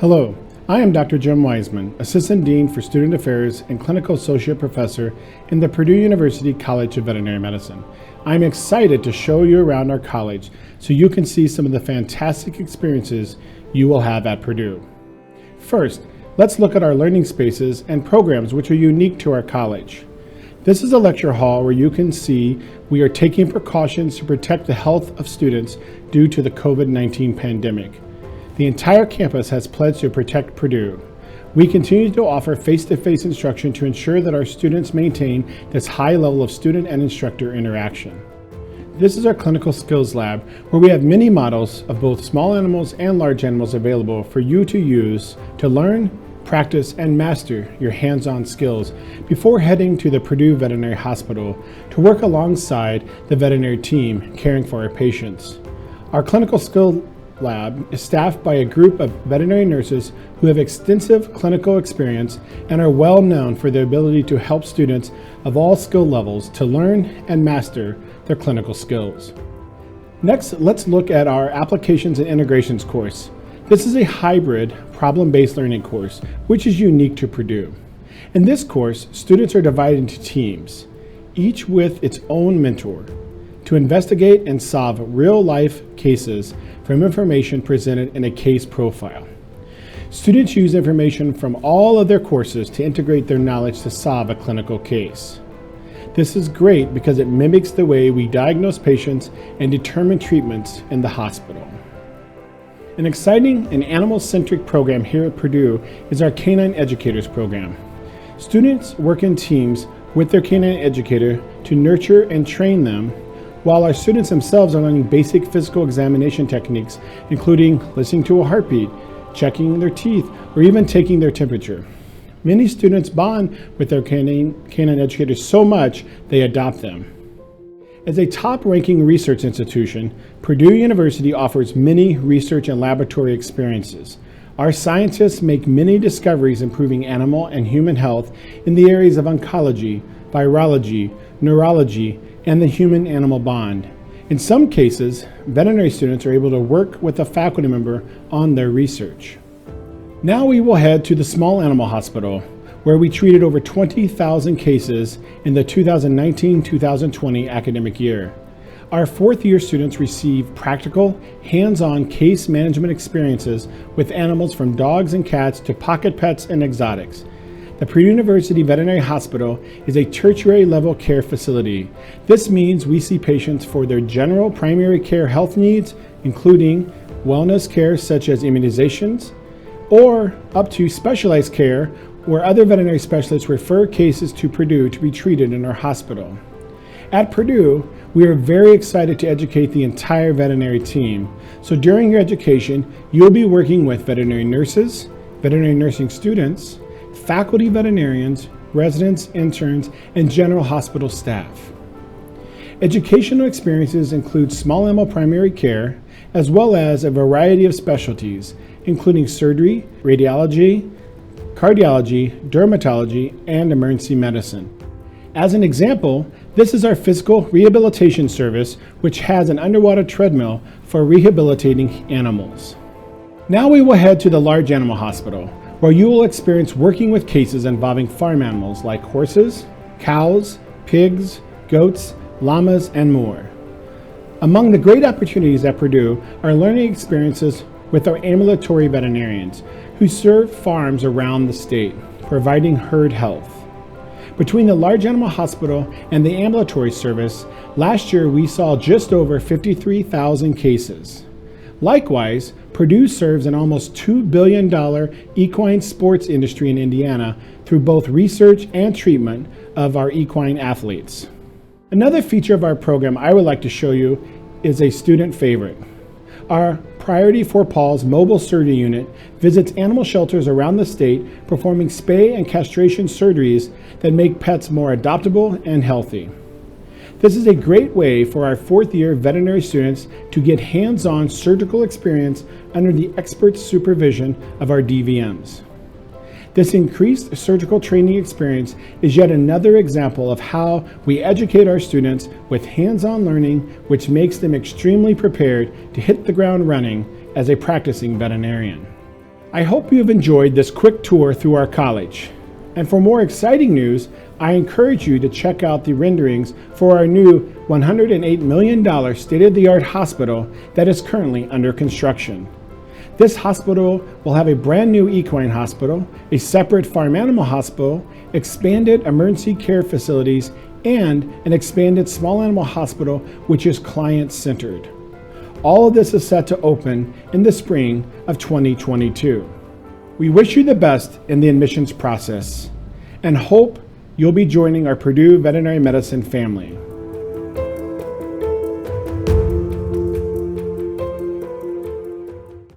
Hello, I am Dr. Jim Weisman, Assistant Dean for Student Affairs and Clinical Associate Professor in the Purdue University College of Veterinary Medicine. I'm excited to show you around our college so you can see some of the fantastic experiences you will have at Purdue. First, let's look at our learning spaces and programs which are unique to our college. This is a lecture hall where you can see we are taking precautions to protect the health of students due to the COVID-19 pandemic. The entire campus has pledged to protect Purdue. We continue to offer face-to-face instruction to ensure that our students maintain this high level of student and instructor interaction. This is our clinical skills lab, where we have many models of both small animals and large animals available for you to use to learn, practice, and master your hands-on skills before heading to the Purdue Veterinary Hospital to work alongside the veterinary team caring for our patients. Our clinical skill lab is staffed by a group of veterinary nurses who have extensive clinical experience and are well known for their ability to help students of all skill levels to learn and master their clinical skills. Next, let's look at our Applications and Integrations course. This is a hybrid problem-based learning course, which is unique to Purdue. In this course, students are divided into teams, each with its own mentor, to investigate and solve real-life cases from information presented in a case profile. Students use information from all of their courses to integrate their knowledge to solve a clinical case. This is great because it mimics the way we diagnose patients and determine treatments in the hospital. An exciting and animal-centric program here at Purdue is our Canine Educators program. Students work in teams with their canine educator to nurture and train them, while our students themselves are learning basic physical examination techniques, including listening to a heartbeat, checking their teeth, or even taking their temperature. Many students bond with their canine educators so much they adopt them. As a top-ranking research institution, Purdue University offers many research and laboratory experiences. Our scientists make many discoveries improving animal and human health in the areas of oncology, virology, neurology, and the human-animal bond. In some cases, veterinary students are able to work with a faculty member on their research. Now we will head to the small animal hospital, where we treated over 20,000 cases in the 2019-2020 academic year. Our fourth-year students receive practical, hands-on case management experiences with animals from dogs and cats to pocket pets and exotics. The Purdue University Veterinary Hospital is a tertiary level care facility. This means we see patients for their general primary care health needs, including wellness care such as immunizations, or up to specialized care where other veterinary specialists refer cases to Purdue to be treated in our hospital. At Purdue, we are very excited to educate the entire veterinary team. So during your education, you'll be working with veterinary nurses, veterinary nursing students, faculty veterinarians, residents, interns, and general hospital staff. Educational experiences include small animal primary care, as well as a variety of specialties, including surgery, radiology, cardiology, dermatology, and emergency medicine. As an example, this is our physical rehabilitation service, which has an underwater treadmill for rehabilitating animals. Now we will head to the large animal hospital, where you will experience working with cases involving farm animals like horses, cows, pigs, goats, llamas, and more. Among the great opportunities at Purdue are learning experiences with our ambulatory veterinarians who serve farms around the state, providing herd health. Between the large animal hospital and the ambulatory service, last year we saw just over 53,000 cases. Likewise, Purdue serves an almost $2 billion equine sports industry in Indiana through both research and treatment of our equine athletes. Another feature of our program I would like to show you is a student favorite. Our Priority for Paws mobile surgery unit visits animal shelters around the state performing spay and castration surgeries that make pets more adoptable and healthy. This is a great way for our fourth-year veterinary students to get hands-on surgical experience under the expert supervision of our DVMs. This increased surgical training experience is yet another example of how we educate our students with hands-on learning, which makes them extremely prepared to hit the ground running as a practicing veterinarian. I hope you've enjoyed this quick tour through our college. And for more exciting news, I encourage you to check out the renderings for our new $108 million state-of-the-art hospital that is currently under construction. This hospital will have a brand new equine hospital, a separate farm animal hospital, expanded emergency care facilities, and an expanded small animal hospital which is client-centered. All of this is set to open in the spring of 2022. We wish you the best in the admissions process and hope you'll be joining our Purdue Veterinary Medicine family.